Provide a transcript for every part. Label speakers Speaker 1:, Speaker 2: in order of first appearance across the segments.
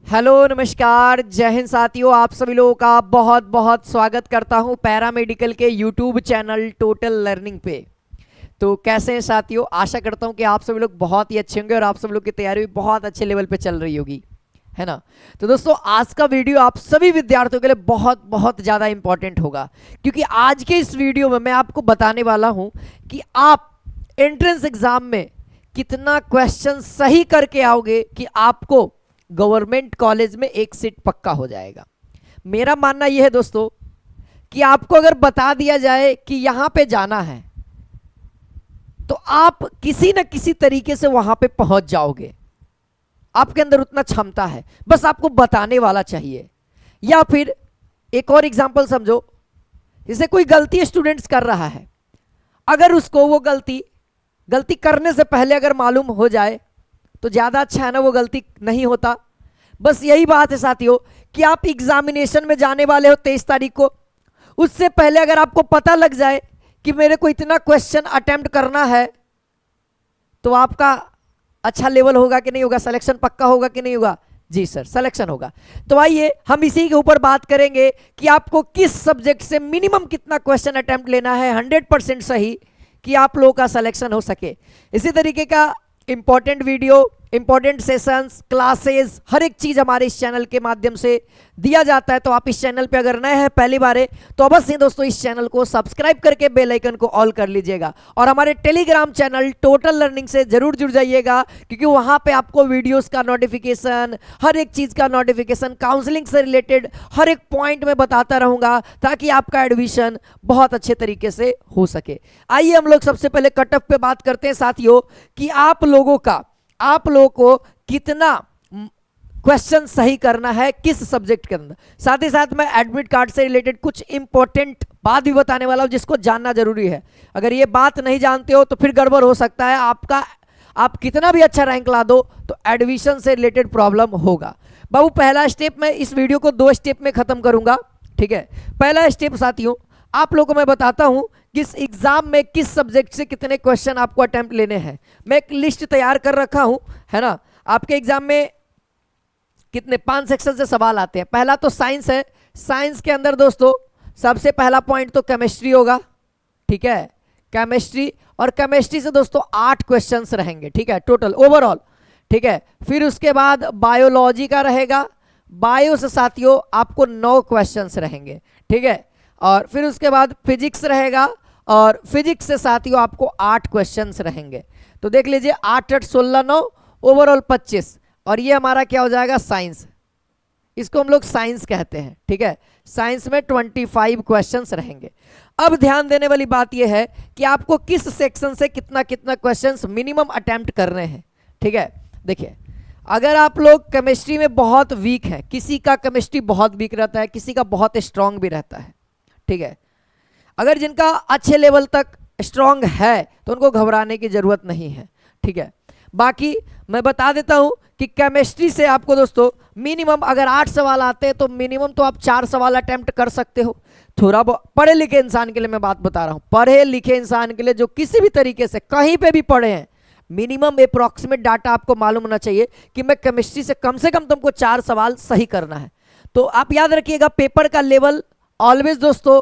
Speaker 1: Hello नमस्कार जय हिंद साथियों, आप सभी लोगों का बहुत बहुत स्वागत करता हूं पैरामेडिकल के यूट्यूब चैनल टोटल लर्निंग पे। तो कैसे हैं साथियों, आशा करता हूं कि आप सभी लोग बहुत ही अच्छे होंगे और आप सभी लोग की तैयारी भी बहुत अच्छे लेवल पे चल रही होगी, है ना। तो दोस्तों आज का वीडियो आप सभी विद्यार्थियों के लिए बहुत बहुत ज़्यादा इंपॉर्टेंट होगा, क्योंकि आज के इस वीडियो में मैं आपको बताने वाला हूँ कि आप एंट्रेंस एग्जाम में कितना क्वेश्चन सही करके आओगे कि आपको गवर्नमेंट कॉलेज में एक सीट पक्का हो जाएगा। मेरा मानना यह है दोस्तों कि आपको अगर बता दिया जाए कि यहां पे जाना है तो आप किसी न किसी तरीके से वहां पे पहुंच जाओगे। आपके अंदर उतना क्षमता है, बस आपको बताने वाला चाहिए। या फिर एक और एग्जांपल समझो, जैसे कोई गलती स्टूडेंट्स कर रहा है, अगर उसको वो गलती करने से पहले अगर मालूम हो जाए तो ज़्यादा अच्छा है ना, वो गलती नहीं होता। बस यही बात है साथियों कि आप एग्जामिनेशन में जाने वाले हो 23 तारीख को, उससे पहले अगर आपको पता लग जाए कि मेरे को इतना क्वेश्चन अटेम्प्ट करना है तो आपका अच्छा लेवल होगा कि नहीं होगा, सिलेक्शन पक्का होगा कि नहीं होगा? जी सर, सिलेक्शन होगा। तो आइए हम इसी के ऊपर बात करेंगे कि आपको किस सब्जेक्ट से मिनिमम कितना क्वेश्चन अटेम्प्ट लेना है 100% सही कि आप लोगों का सिलेक्शन हो सके। इसी तरीके का important video, important sessions, classes, हर एक चीज़ हमारे इस चैनल के माध्यम से दिया जाता है। तो आप इस चैनल पे अगर नए हैं पहली बार है तो अवश्य दोस्तों इस चैनल को सब्सक्राइब करके बेल आइकन को ऑल कर लीजिएगा और हमारे टेलीग्राम चैनल टोटल लर्निंग से जरूर जुड़ जाइएगा, क्योंकि वहाँ पे आपको वीडियोस का नोटिफिकेशन, हर एक चीज़ का नोटिफिकेशन, काउंसलिंग से रिलेटेड हर एक पॉइंट में बताता रहूँगा ताकि आपका एडमिशन बहुत अच्छे तरीके से हो सके। आइए हम लोग सबसे पहले कट ऑफ पे बात करते हैं साथियों कि आप लोगों को कितना क्वेश्चन सही करना है किस सब्जेक्ट के अंदर। साथ ही साथ मैं एडमिट कार्ड से रिलेटेड कुछ इंपॉर्टेंट बात भी बताने वाला हूं जिसको जानना जरूरी है। अगर ये बात नहीं जानते हो तो फिर गड़बड़ हो सकता है, आप कितना भी अच्छा रैंक ला दो तो एडमिशन से रिलेटेड प्रॉब्लम होगा। बाबू पहला स्टेप, मैं इस वीडियो को 2 स्टेप में खत्म करूंगा, ठीक है। पहला स्टेप साथियों, आप लोगों को मैं बताता हूं किस एग्जाम में किस सब्जेक्ट से कितने क्वेश्चन आपको अटेम्प्ट लेने हैं। मैं एक लिस्ट तैयार कर रखा हूं, है ना। आपके एग्जाम में कितने 5 सेक्शन से सवाल आते हैं। पहला तो साइंस है, साइंस के अंदर दोस्तों सबसे पहला पॉइंट तो केमिस्ट्री होगा, ठीक है। केमिस्ट्री, और केमिस्ट्री से दोस्तों 8 क्वेश्चंस रहेंगे, ठीक है, टोटल ओवरऑल, ठीक है। फिर उसके बाद बायोलॉजी का रहेगा, बायो से साथियों आपको 9 क्वेश्चंस रहेंगे, ठीक है। और फिर उसके बाद फिजिक्स रहेगा, और फिजिक्स से साथियों आपको 8 क्वेश्चंस रहेंगे। तो देख लीजिए 8 8 16 9 ओवरऑल 25। और ये हमारा क्या हो जाएगा, साइंस, इसको हम लोग साइंस कहते हैं, ठीक है। साइंस में 25 क्वेश्चंस रहेंगे। अब ध्यान देने वाली बात यह है कि आपको किस सेक्शन से कितना कितना क्वेश्चंस मिनिमम अटेम्प्ट करने हैं, ठीक है। देखिए अगर आप लोग केमिस्ट्री में बहुत वीक है, किसी का केमिस्ट्री बहुत वीक रहता है, किसी का बहुत स्ट्रांग भी रहता है, ठीक है। अगर जिनका अच्छे लेवल तक स्ट्रांग है तो उनको घबराने की जरूरत नहीं है, ठीक है। बाकी मैं बता देता हूं कि केमिस्ट्री से आपको दोस्तों मिनिमम अगर 8 सवाल आते हैं तो मिनिमम तो आप 4 सवाल अटेम्प्ट कर सकते हो। थोड़ा पढ़े लिखे इंसान के लिए मैं बात बता रहा हूं, पढ़े लिखे इंसान के लिए जो किसी भी तरीके से कहीं पे भी पढ़े हैं, मिनिमम अप्रोक्सीमेट डाटा आपको मालूम होना चाहिए कि मैं केमिस्ट्री से कम तुमको 4 सवाल सही करना है। तो आप याद रखिएगा पेपर का लेवल ऑलवेज दोस्तों,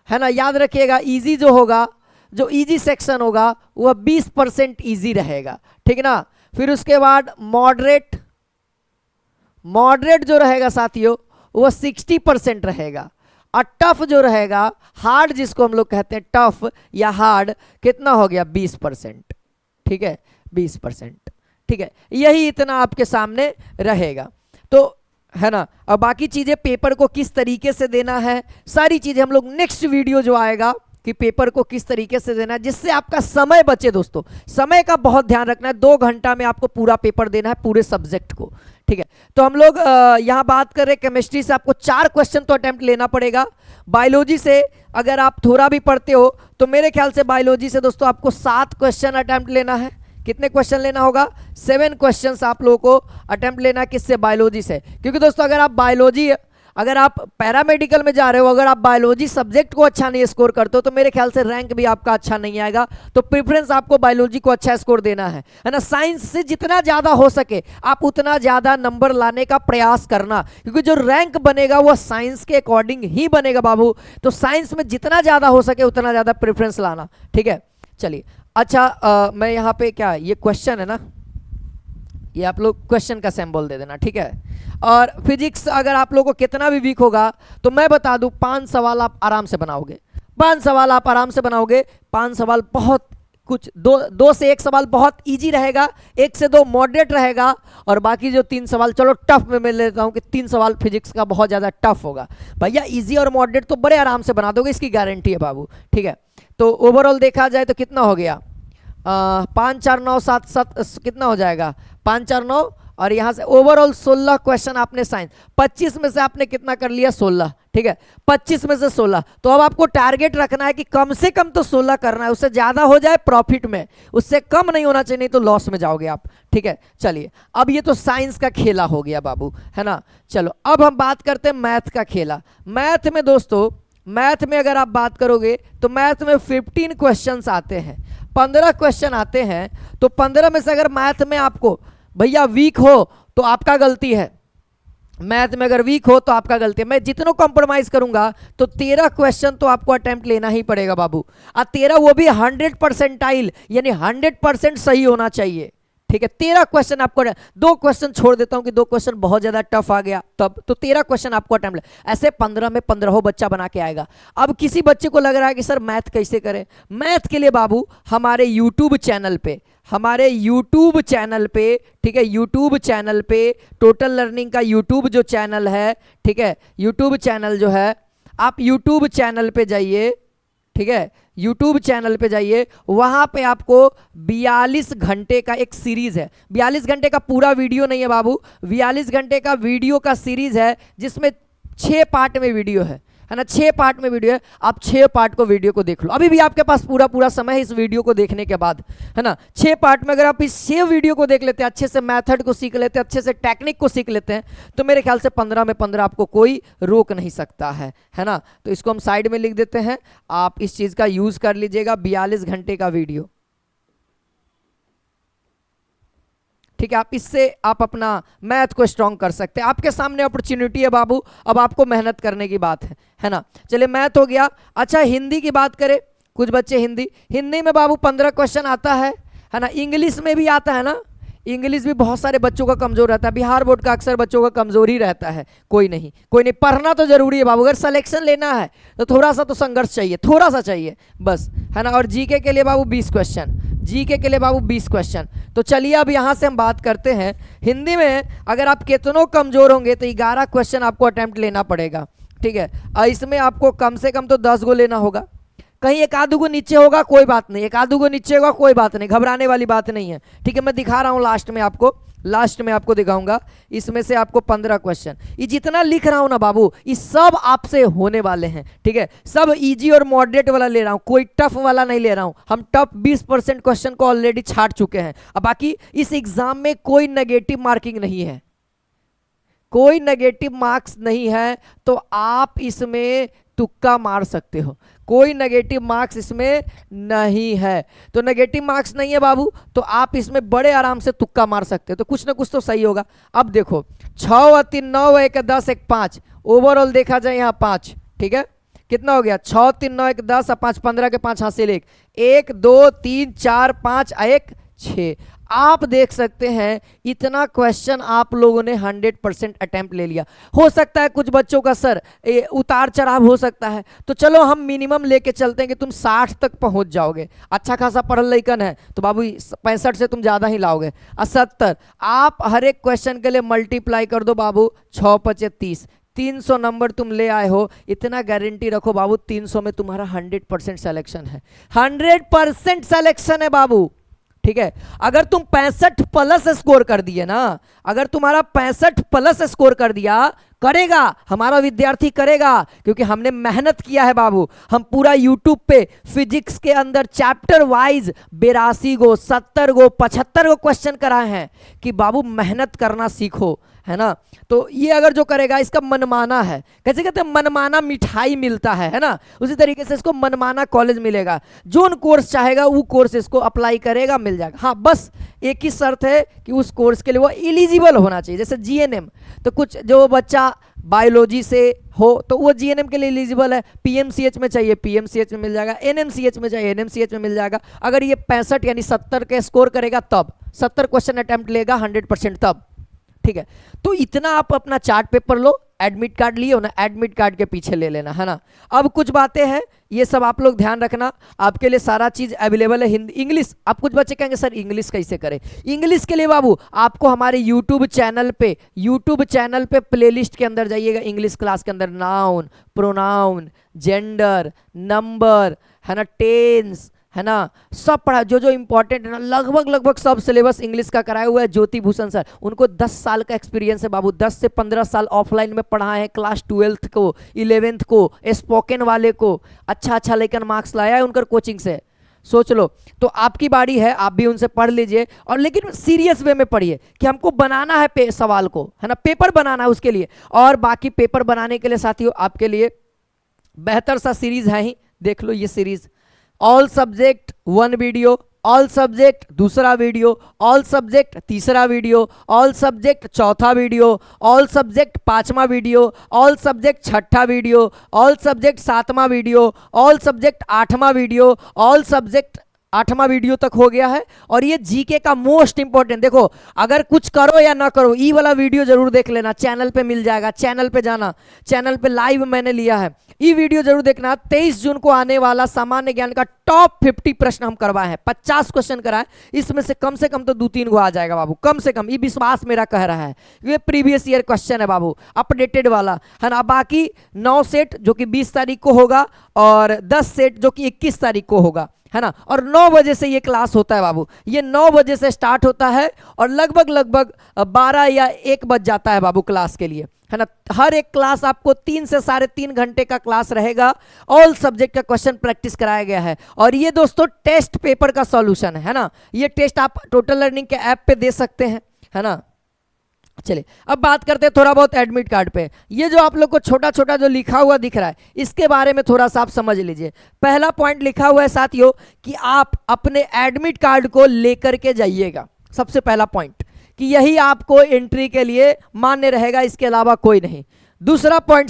Speaker 1: है ना, याद रखिएगा इजी जो होगा, जो इजी सेक्शन होगा वह 20% इजी रहेगा, ठीक ना। फिर उसके बाद मॉडरेट जो रहेगा साथियों वह 60% रहेगा, और टफ जो रहेगा, हार्ड जिसको हम लोग कहते हैं टफ या हार्ड, कितना हो गया 20%, ठीक है, 20%, ठीक है। यही इतना आपके सामने रहेगा, तो है ना। और बाकी चीजें पेपर को किस तरीके से देना है, सारी चीजें हम लोग नेक्स्ट वीडियो जो आएगा कि पेपर को किस तरीके से देना है जिससे आपका समय बचे। दोस्तों समय का बहुत ध्यान रखना है, 2 घंटा में आपको पूरा पेपर देना है पूरे सब्जेक्ट को, ठीक है। तो हम लोग यहाँ बात कर रहे हैं केमिस्ट्री से आपको 4 क्वेश्चन तो अटेम्प्ट लेना पड़ेगा। बायोलॉजी से अगर आप थोड़ा भी पढ़ते हो तो मेरे ख्याल से बायोलॉजी से दोस्तों आपको 7 क्वेश्चन अटेम्प्ट लेना है। कितने क्वेश्चन लेना होगा, 7 क्वेश्चंस आप लोगों को अटेम्प्ट लेना है, किससे, बायोलॉजी से। क्योंकि दोस्तों अगर आप बायोलॉजी अगर आप पैरामेडिकल में जा रहे हो, अगर आप बायोलॉजी सब्जेक्ट को अच्छा नहीं स्कोर करते हो तो मेरे ख्याल से रैंक भी आपका अच्छा नहीं आएगा। तो प्रेफरेंस आपको बायोलॉजी को अच्छा स्कोर देना है ना। साइंस से जितना ज्यादा हो सके आप उतना ज्यादा नंबर लाने का प्रयास करना, क्योंकि जो रैंक बनेगा वो साइंस के अकॉर्डिंग ही बनेगा बाबू। तो साइंस में जितना ज्यादा हो सके उतना ज्यादा प्रेफरेंस लाना, ठीक है। चलिए अच्छा, मैं यहाँ पे क्या, ये क्वेश्चन है ना, ये आप लोग क्वेश्चन का सिंबल दे देना, ठीक है। और फिजिक्स अगर आप लोगों को कितना भी वीक होगा तो मैं बता दूं 5 सवाल आप आराम से बनाओगे, 5 सवाल आप आराम से बनाओगे। 5 सवाल बहुत कुछ, दो से 1 सवाल बहुत इजी रहेगा, 1 से 2 मॉडरेट रहेगा, और बाकी जो 3 सवाल चलो टफ में मैं लेता हूं कि 3 सवाल फिजिक्स का बहुत ज़्यादा टफ होगा। भैया इजी और मॉडरेट तो बड़े आराम से बना दोगे, इसकी गारंटी है बाबू, ठीक है। तो ओवरऑल देखा जाए तो कितना हो गया, 5 4 9 7 7 कितना हो जाएगा, 5 4 9, और यहाँ से ओवरऑल 16 क्वेश्चन आपने साइंस, 25 में से आपने कितना कर लिया, 16, ठीक है। 25 में से 16, तो अब आपको टारगेट रखना है कि कम से कम तो 16 करना है, उससे ज्यादा हो जाए प्रॉफिट में, उससे कम नहीं होना चाहिए, नहीं तो लॉस में जाओगे आप, ठीक है। चलिए अब ये तो साइंस का खेला हो गया बाबू, है ना। चलो अब हम बात करते हैं मैथ का खेला। मैथ में दोस्तों, मैथ में अगर आप बात करोगे तो मैथ में 15 क्वेश्चंस आते हैं, 15 क्वेश्चन आते हैं। तो 15 में से अगर मैथ में आपको भैया वीक हो तो आपका गलती है, मैथ में अगर वीक हो तो आपका गलती है। मैं जितना कॉम्प्रोमाइज करूंगा तो 13 क्वेश्चन तो आपको अटेम्प्ट लेना ही पड़ेगा बाबू, और 13 वो भी 100% यानी 100% सही होना चाहिए, ठीक है। 13 क्वेश्चन आपको, 2 क्वेश्चन छोड़ देता हूं कि 2 क्वेश्चन बहुत ज्यादा टफ आ गया तब, तो 13 क्वेश्चन आपको अटेम्प्ट, ऐसे 15 में 15 बच्चा बना के आएगा। अब किसी बच्चे को लग रहा है कि सर मैथ कैसे करें, मैथ के लिए बाबू हमारे यूट्यूब चैनल पे, हमारे यूट्यूब चैनल पे, ठीक है, यूट्यूब चैनल पे टोटल लर्निंग का यूट्यूब जो चैनल है, ठीक है, यूट्यूब चैनल जो है, आप यूट्यूब चैनल पे जाइए, ठीक है, यूट्यूब चैनल पे जाइए, वहां पे आपको 42 घंटे का एक सीरीज है, 42 घंटे का पूरा वीडियो नहीं है बाबू, 42 घंटे का वीडियो का सीरीज है, जिसमें 6 पार्ट में वीडियो है ना, 6 पार्ट में वीडियो है। आप 6 पार्ट को वीडियो को देख लो, अभी भी आपके पास पूरा समय है इस वीडियो को देखने के बाद, है ना। 6 पार्ट में अगर आप इस 6 वीडियो को देख लेते हैं, अच्छे से मेथड को सीख लेते हैं, अच्छे से टेक्निक को सीख लेते हैं, तो मेरे ख्याल से 15 में 15 आपको कोई रोक नहीं सकता है ना। तो इसको हम साइड में लिख देते हैं, आप इस चीज का यूज कर लीजिएगा, 42 घंटे का वीडियो, ठीक है। आप इससे आप अपना मैथ को स्ट्रॉन्ग कर सकते हैं, आपके सामने अपॉर्चुनिटी है बाबू, अब आपको मेहनत करने की बात है ना। चलिए मैथ हो गया। अच्छा हिंदी की बात करें, कुछ बच्चे हिंदी में बाबू 15 क्वेश्चन आता है ना। इंग्लिश में भी आता है ना, इंग्लिश भी बहुत सारे बच्चों का कमजोर रहता है, बिहार बोर्ड का अक्सर बच्चों का कमजोर ही रहता है। कोई नहीं पढ़ना तो जरूरी है बाबू, अगर सिलेक्शन लेना है तो थोड़ा सा तो संघर्ष चाहिए, थोड़ा सा चाहिए बस, है ना। और जीके के लिए बाबू 20 क्वेश्चन, जीके के लिए बाबू 20 क्वेश्चन। तो चलिए अब यहां से हम बात करते हैं हिंदी में, अगर आप कितनों कमजोर होंगे तो 11 क्वेश्चन आपको अटेम्प्ट लेना पड़ेगा, ठीक है। और इसमें आपको कम से कम तो 10 गो लेना होगा, कहीं एक आधू को नीचे होगा कोई बात नहीं, एक आधू को नीचे होगा कोई बात नहीं, घबराने वाली बात नहीं है, ठीक है। मैं दिखा रहा हूं लास्ट में आपको दिखाऊंगा, इसमें से आपको 15 क्वेश्चन, ये जितना लिख रहा हूं ना बाबू, ये सब आपसे होने वाले हैं, ठीक है। सब इजी और मॉडरेट वाला ले रहा हूं, कोई टफ वाला नहीं ले रहा हूं। हम टफ 20% क्वेश्चन को ऑलरेडी छाट चुके हैं। अब बाकी इस एग्जाम में कोई नेगेटिव मार्किंग नहीं है, कोई नेगेटिव मार्क्स नहीं है, तो आप इसमें तुक्का मार सकते हो, कोई नेगेटिव मार्क्स इसमें नहीं है। तो नेगेटिव मार्क्स नहीं है बाबू, तो आप इसमें बड़े आराम से तुक्का मार सकते हो, तो कुछ ना कुछ तो सही होगा। अब देखो 6 और 3 9 1 10 1 5, ओवरऑल देखा जाए यहाँ 5, ठीक है। कितना हो गया 6 3 9 1 10 5 15 के 5 हासिल 1 2 3 4 5 1 6। आप देख सकते हैं इतना क्वेश्चन आप लोगों ने 100% अटेम्प्ट ले लिया। हो सकता है कुछ बच्चों का सर उतार चढ़ाव हो सकता है, तो चलो हम मिनिमम लेके चलते हैं कि तुम 60 तक पहुंच जाओगे। अच्छा खासा पढ़ल लइकन है तो बाबू 65 से तुम ज्यादा ही लाओगे। 70 आप हर एक क्वेश्चन के लिए मल्टीप्लाई कर दो बाबू, 6 5 30, 300 नंबर तुम ले आए हो, इतना गारंटी रखो बाबू 300 में तुम्हारा 100% सिलेक्शन है, 100% सिलेक्शन है बाबू, ठीक है। अगर तुम 65 प्लस स्कोर कर दिए ना, अगर तुम्हारा 65 प्लस स्कोर कर दिया, करेगा हमारा विद्यार्थी करेगा, क्योंकि हमने मेहनत किया है बाबू। हम पूरा यूट्यूब पे फिजिक्स के अंदर चैप्टर वाइज 82 गो 70 गो 75 गो क्वेश्चन कराए हैं कि बाबू मेहनत करना सीखो, है ना। तो ये अगर जो करेगा इसका मनमाना है, कैसे कहते हैं, मनमाना मिठाई मिलता है ना, उसी तरीके से इसको मनमाना कॉलेज मिलेगा। जो कोर्स चाहेगा वो कोर्स इसको अप्लाई करेगा, मिल जाएगा। हाँ बस एक ही शर्त है कि उस कोर्स के लिए वो एलिजिबल होना चाहिए। जैसे जीएनएम, तो कुछ जो बच्चा बायोलॉजी से हो तो वो जीएनएम के लिए एलिजिबल है, पीएमसीएच में चाहिए पीएमसीएच में मिल जाएगा, एनएमसीएच में चाहिए एनएमसीएच में मिल जाएगा। अगर ये 65 यानी 70 के स्कोर करेगा तब, 70 क्वेश्चन अटेम्प्ट लेगा 100% तब, ठीक है। तो इतना आप अपना चार्ट पेपर लो, एडमिट कार्ड लिए हो ना, एडमिट कार्ड के पीछे ले लेना, है ना। अब कुछ बातें हैं, ये सब आप लोग ध्यान रखना, आपके लिए सारा चीज अवेलेबल है। हिंदी, इंग्लिश, आप कुछ बच्चे कहेंगे सर इंग्लिश कैसे करें। इंग्लिश के लिए बाबू आपको हमारे यूट्यूब चैनल पे प्लेलिस्ट के अंदर जाइएगा, इंग्लिश क्लास के अंदर नाउन, प्रोनाउन, जेंडर, नंबर, है ना, टेंस, है ना, सब पढ़ा, जो जो इंपॉर्टेंट है ना, लगभग सब सिलेबस इंग्लिश का कराया हुआ है। ज्योति भूषण सर, उनको 10 साल का एक्सपीरियंस है बाबू, 10 से 15 साल ऑफलाइन में पढ़ाए हैं, क्लास 12th को, 11th को, स्पोकन वाले को अच्छा लेकर मार्क्स लाया है उनकर कोचिंग से, सोच लो। तो आपकी बारी है, आप भी उनसे पढ़ लीजिए, और लेकिन सीरियस वे में पढ़िए कि हमको बनाना है सवाल को, है ना, पेपर बनाना है उसके लिए। और बाकी पेपर बनाने के लिए साथियों आपके लिए बेहतर सा सीरीज है ही, देख लो ये series, all subject 1 video, all subject 2रा वीडियो, ऑल सब्जेक्ट 3रा वीडियो, ऑल सब्जेक्ट 4था वीडियो, ऑल सब्जेक्ट 5वां वीडियो, ऑल सब्जेक्ट 6ठा वीडियो, ऑल सब्जेक्ट 7वां वीडियो, ऑल सब्जेक्ट 8वां वीडियो, ऑल सब्जेक्ट 8वां वीडियो तक हो गया है। और ये जीके का मोस्ट इंपॉर्टेंट, देखो अगर कुछ करो या ना करो, ई वाला वीडियो जरूर देख लेना, चैनल पे मिल जाएगा, चैनल पे जाना, चैनल पे लाइव मैंने लिया है, ई वीडियो जरूर देखना। 23 जून को आने वाला सामान्य ज्ञान का टॉप 50 प्रश्न हम करवाए हैं, 50 क्वेश्चन कराए, इसमें से कम तो 2-3 को आ जाएगा बाबू, कम से कम, ये विश्वास मेरा कह रहा है। ये प्रीवियस ईयर क्वेश्चन है बाबू, अपडेटेड वाला, है ना। बाकी 9 सेट जो कि 20 तारीख को होगा, और 10 सेट जो कि 21 तारीख को होगा, है ना। और 9 बजे से ये क्लास होता है बाबू, ये 9 बजे से स्टार्ट होता है, और लगभग 12 या 1 बज जाता है बाबू क्लास के लिए, है ना। हर एक क्लास आपको 3 से 3.5 घंटे का क्लास रहेगा, ऑल सब्जेक्ट का क्वेश्चन प्रैक्टिस कराया गया है। और ये दोस्तों टेस्ट पेपर का सॉल्यूशन है ना, ये टेस्ट आप टोटल लर्निंग के ऐप पे दे सकते हैं, है ना। चलिए अब बात करते हैं थोड़ा बहुत एडमिट कार्ड पे। ये जो आप लोग को छोटा जो लिखा हुआ दिख रहा है, इसके बारे में थोड़ा सा आप समझ लीजिए। पहला पॉइंट लिखा हुआ है साथियों कि आप अपने एडमिट कार्ड को लेकर के जाइएगा, सबसे पहला पॉइंट, कि यही आपको एंट्री के लिए मान्य रहेगा, इसके अलावा कोई नहीं। दूसरा पॉइंट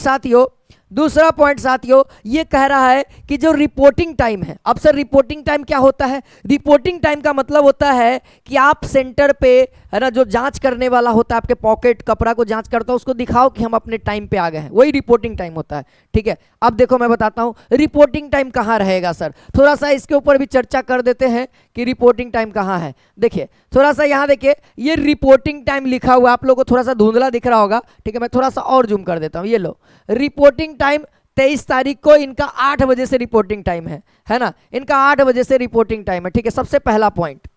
Speaker 1: साथियों ये कह रहा है कि जो रिपोर्टिंग टाइम है, अब सर रिपोर्टिंग टाइम क्या होता है? रिपोर्टिंग टाइम का मतलब होता है कि आप सेंटर पे, है ना, जो जांच करने वाला होता है, आपके पॉकेट कपड़ा को जांच करता है, उसको दिखाओ कि हम अपने टाइम पे आ गए हैं, वही रिपोर्टिंग टाइम होता है, ठीक है। अब देखो मैं बताता हूं रिपोर्टिंग टाइम कहां रहेगा सर, थोड़ा सा इसके ऊपर भी चर्चा कर देते हैं कि रिपोर्टिंग टाइम कहां है। देखिए थोड़ा सा यहां देखिए, ये रिपोर्टिंग टाइम लिखा हुआ, आप लोगों को थोड़ा सा धुंधला दिख रहा होगा, ठीक है, मैं थोड़ा सा और जूम कर देता हूं। ये लो, रिपोर्टिंग टाइम 23 तारीख को इनका 8 बजे से रिपोर्टिंग टाइम है ना, इनका 8 बजे से रिपोर्टिंग टाइम है, ठीक है, सबसे पहला पॉइंट,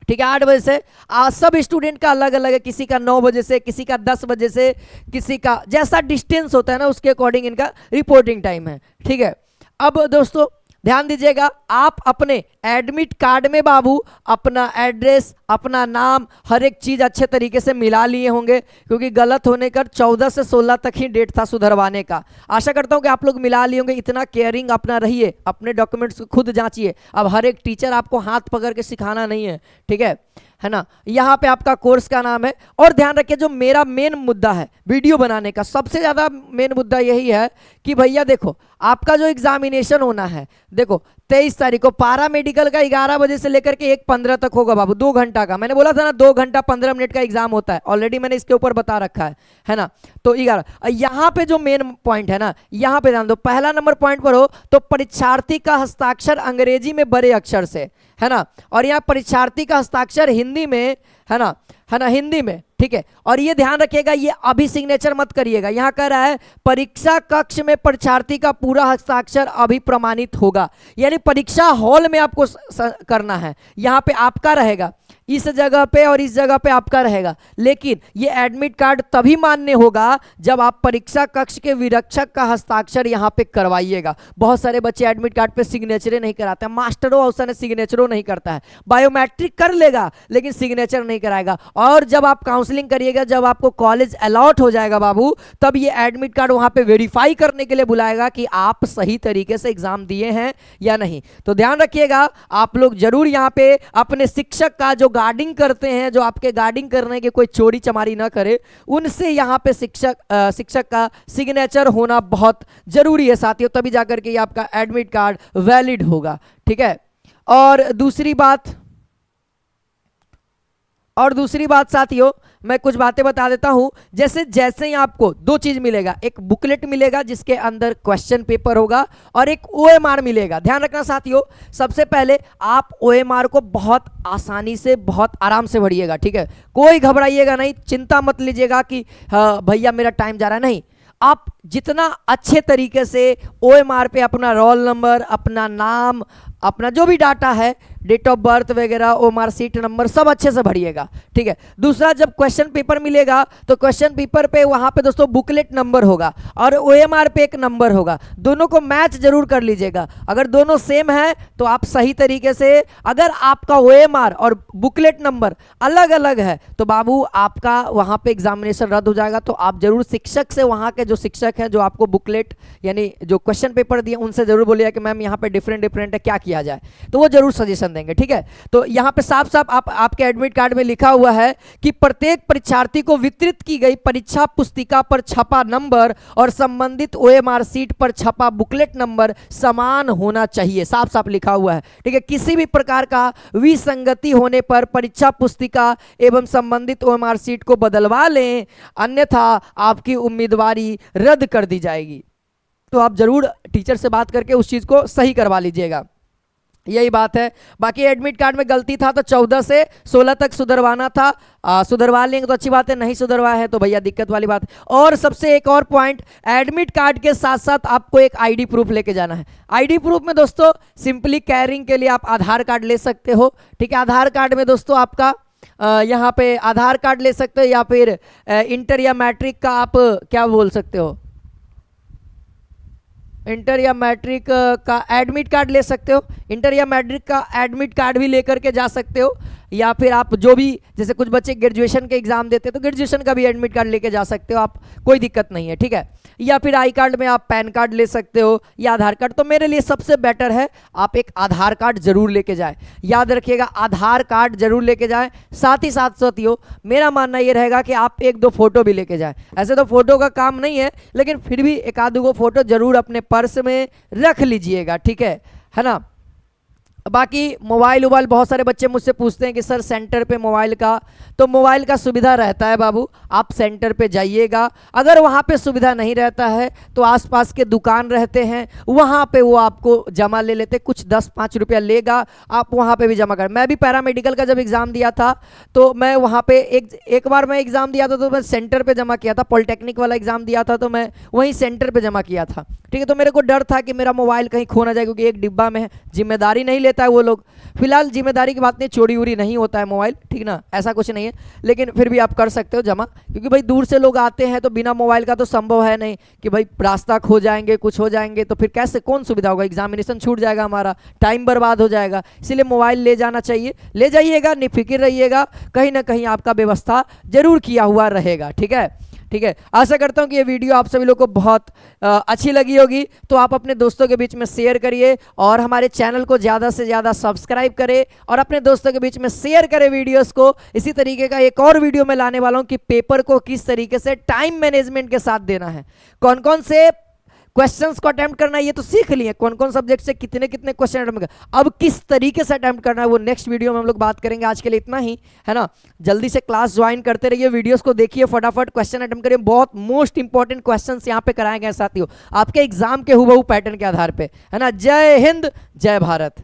Speaker 1: ठीक है। 8 बजे से सब स्टूडेंट का अलग अलग है, किसी का 9 बजे से, किसी का 10 बजे से, किसी का जैसा डिस्टेंस होता है ना उसके अकॉर्डिंग इनका रिपोर्टिंग टाइम है, ठीक है। अब दोस्तों ध्यान दीजिएगा, आप अपने एडमिट कार्ड में बाबू अपना एड्रेस, अपना नाम, हर एक चीज अच्छे तरीके से मिला लिए होंगे, क्योंकि गलत होने का 14 से 16 तक ही डेट था सुधरवाने का। आशा करता हूं कि आप लोग मिला लिए होंगे। इतना केयरिंग अपना रहिए, अपने डॉक्यूमेंट्स को खुद जांचिए। अब हर एक टीचर आपको हाथ पकड़ के सिखाना नहीं है, ठीक है ना। यहाँ पे आपका कोर्स का नाम है। और ध्यान रखिए, जो मेरा मेन मुद्दा है वीडियो बनाने का, सबसे ज्यादा मेन मुद्दा यही है कि भैया देखो, आपका जो एग्जामिनेशन होना है, देखो 23 तारीख को पारा मेडिकल का 11 बजे से लेकर के 1:15 तक होगा बाबू, 2 घंटा का। मैंने बोला था ना 2 घंटा 15 मिनट का एग्जाम होता है, ऑलरेडी मैंने इसके ऊपर बता रखा है ना। तो 11, यहाँ पे जो मेन पॉइंट है ना, यहाँ पे ध्यान दो, पहला नंबर पॉइंट पर हो तो परीक्षार्थी का हस्ताक्षर अंग्रेजी में बड़े अक्षर से, है ना, और यहाँ परीक्षार्थी का हस्ताक्षर हिंदी में, है ना, हिंदी में, ठीक है। और ये ध्यान रखिएगा, ये अभी सिग्नेचर मत करिएगा, यहाँ कह रहा है परीक्षा कक्ष में परीक्षार्थी का पूरा हस्ताक्षर अभी प्रमाणित होगा, यानी परीक्षा हॉल में आपको करना है, यहाँ पे आपका रहेगा। इस जगह पे और इस जगह पे आपका रहेगा। लेकिन ये एडमिट कार्ड तभी मान्य होगा जब आप परीक्षा कक्ष के विरक्षक का हस्ताक्षर यहाँ पे करवाइएगा। बहुत सारे बच्चे एडमिट कार्ड पे सिग्नेचर नहीं कराते हैं, मास्टरों औसने सिग्नेचरों नहीं करता है, बायोमेट्रिक कर लेगा लेकिन सिग्नेचर नहीं कराएगा। और जब आप काउंसलिंग करिएगा, जब आपको कॉलेज अलॉट हो जाएगा बाबू, तब ये एडमिट कार्ड वहां पे वेरीफाई करने के लिए बुलाएगा कि आप सही तरीके से एग्जाम दिए हैं या नहीं। तो ध्यान रखिएगा, आप लोग जरूर यहाँ पे अपने शिक्षक का जो गार्डिंग करते हैं, जो आपके गार्डिंग करने के कोई चोरी चमारी ना करे, उनसे यहाँ पे शिक्षक का सिग्नेचर होना बहुत जरूरी है साथियों, तभी जाकर के ये आपका एडमिट कार्ड वैलिड होगा। ठीक है। और दूसरी बात साथियों, मैं कुछ बातें बता देता हूं। जैसे ही आपको दो चीज मिलेगा, एक बुकलेट मिलेगा जिसके अंदर क्वेश्चन पेपर होगा और एक ओएमआर मिलेगा। ध्यान रखना साथियों, सबसे पहले आप ओएमआर को बहुत आसानी से, बहुत आराम से भरिएगा। ठीक है, कोई घबराइएगा नहीं, चिंता मत लीजिएगा कि हाँ भैया मेरा टाइम जा रहा है, नहीं। आप जितना अच्छे तरीके से ओएमआर पे अपना रोल नंबर, अपना नाम, अपना जो भी डाटा है, डेट ऑफ बर्थ वगैरह, ओएमआर सीट नंबर, सब अच्छे से भरिएगा। ठीक है। दूसरा, जब क्वेश्चन पेपर मिलेगा तो क्वेश्चन पेपर पे वहां पे दोस्तों बुकलेट नंबर होगा और ओएमआर पे एक नंबर होगा, दोनों को मैच जरूर कर लीजिएगा। अगर दोनों सेम है तो आप सही तरीके से, अगर आपका ओएमआर और बुकलेट नंबर अलग अलग है तो बाबू आपका वहां पे एग्जामिनेशन रद्द हो जाएगा। तो आप जरूर शिक्षक से, वहां के जो शिक्षक हैं जो आपको बुकलेट यानी जो क्वेश्चन पेपर दिए, उनसे जरूर बोलिए कि मैम यहाँ पे डिफरेंट है, क्या किया जाए, तो वो जरूर सजेशन देंगे। ठीक है। तो यहां पे साफ साफ आपके एडमिट कार्ड में लिखा हुआ है कि प्रत्येक परीक्षार्थी को वितरित की गई परीक्षा पुस्तिका पर छपा नंबर और संबंधित ओएमआर सीट पर छपा बुकलेट नंबर समान होना चाहिए, साफ साफ लिखा हुआ है। ठीक है। किसी भी प्रकार का विसंगति होने पर परीक्षा पुस्तिका एवं संबंधित ओएमआर सीट को बदलवा लें, अन्यथा आपकी उम्मीदवारी रद्द कर दी जाएगी। तो आप जरूर टीचर से बात करके उस चीज को सही करवा लीजिएगा, यही बात है। बाकी एडमिट कार्ड में गलती था तो 14 से 16 तक सुधरवाना था, सुधरवा लेंगे तो अच्छी बात है, नहीं सुधरवा है तो भैया दिक्कत वाली बात है। और सबसे एक और पॉइंट, एडमिट कार्ड के साथ साथ आपको एक आईडी प्रूफ लेके जाना है। आईडी प्रूफ में दोस्तों सिंपली कैरिंग के लिए आप आधार कार्ड ले सकते हो। ठीक है। आधार कार्ड में दोस्तों आपका यहाँ पे आधार कार्ड ले सकते हो या फिर इंटर या मैट्रिक का आप क्या बोल सकते हो, इंटर या मैट्रिक का एडमिट कार्ड ले सकते हो। इंटर या मैट्रिक का एडमिट कार्ड भी लेकर के जा सकते हो, या फिर आप जो भी, जैसे कुछ बच्चे ग्रेजुएशन के एग्जाम देते हैं तो ग्रेजुएशन का भी एडमिट कार्ड लेके जा सकते हो आप, कोई दिक्कत नहीं है। ठीक है। या फिर आई कार्ड में आप पैन कार्ड ले सकते हो या आधार कार्ड। तो मेरे लिए सबसे बेटर है आप एक आधार कार्ड जरूर लेके जाए, याद रखिएगा आधार कार्ड जरूर लेके जाए। साथ ही साथ साथियों मेरा मानना ये रहेगा कि आप एक दो फोटो भी लेके जाए। ऐसे तो फोटो का काम नहीं है, लेकिन फिर भी एक आध दो फोटो जरूर अपने पर्स में रख लीजिएगा। ठीक है ना। बाकी मोबाइल वोबाइल बहुत सारे बच्चे मुझसे पूछते हैं कि सर सेंटर पे मोबाइल का, तो मोबाइल का सुविधा रहता है बाबू, आप सेंटर पे जाइएगा। अगर वहाँ पे सुविधा नहीं रहता है तो आसपास के दुकान रहते हैं, वहाँ पे वो आपको जमा ले लेते, कुछ 10-5 रुपया लेगा, आप वहाँ पे भी जमा कर। मैं भी पैरामेडिकल का जब एग्ज़ाम दिया था तो मैं वहाँ पे एक बार मैं एग्ज़ाम दिया था तो मैं सेंटर पर जमा किया था, पॉलिटेक्निक वाला एग्ज़ाम दिया था तो मैं वहीं सेंटर पर जमा किया था। ठीक है। तो मेरे को डर था कि मेरा मोबाइल कहीं खो ना जाए, क्योंकि एक डिब्बा में है, जिम्मेदारी नहीं लेता है वो लोग। फिलहाल जिम्मेदारी की बात नहीं, चोरी उरी नहीं होता है मोबाइल, ठीक ना, ऐसा कुछ नहीं है। लेकिन फिर भी आप कर सकते हो जमा, क्योंकि भाई दूर से लोग आते हैं तो बिना मोबाइल का तो संभव है नहीं कि भाई रास्ता खो जाएंगे, कुछ हो जाएंगे तो फिर कैसे, कौन सुविधा होगा, एग्जामिनेशन छूट जाएगा, हमारा टाइम बर्बाद हो जाएगा। इसीलिए मोबाइल ले जाना चाहिए, ले जाइएगा, निफिक्र रहिएगा, कहीं ना कहीं आपका व्यवस्था जरूर किया हुआ रहेगा। ठीक है। ठीक है। आशा करता हूं कि ये वीडियो आप सभी लोगों को बहुत अच्छी लगी होगी, तो आप अपने दोस्तों के बीच में शेयर करिए और हमारे चैनल को ज़्यादा से ज़्यादा सब्सक्राइब करें और अपने दोस्तों के बीच में शेयर करें वीडियोस को। इसी तरीके का एक और वीडियो मैं लाने वाला हूं कि पेपर को किस तरीके से टाइम मैनेजमेंट के साथ देना है, कौन कौन से क्वेश्चंस को अटेम्प्ट करना है ये तो सीख लिए, कौन कौन सब्जेक्ट से कितने कितने क्वेश्चन अटेम्प्ट करना, अब किस तरीके से अटेम्प्ट करना है वो नेक्स्ट वीडियो में हम लोग बात करेंगे। आज के लिए इतना ही है ना। जल्दी से क्लास ज्वाइन करते रहिए, वीडियोस को देखिए, फटाफट क्वेश्चन अटेम्प्ट करिए। बहुत मोस्ट इंपॉर्टेंट क्वेश्चंस यहाँ पे कराए गए साथियों, आपके एग्जाम के हुबहू पैटर्न के आधार पे, है ना। जय हिंद, जय भारत।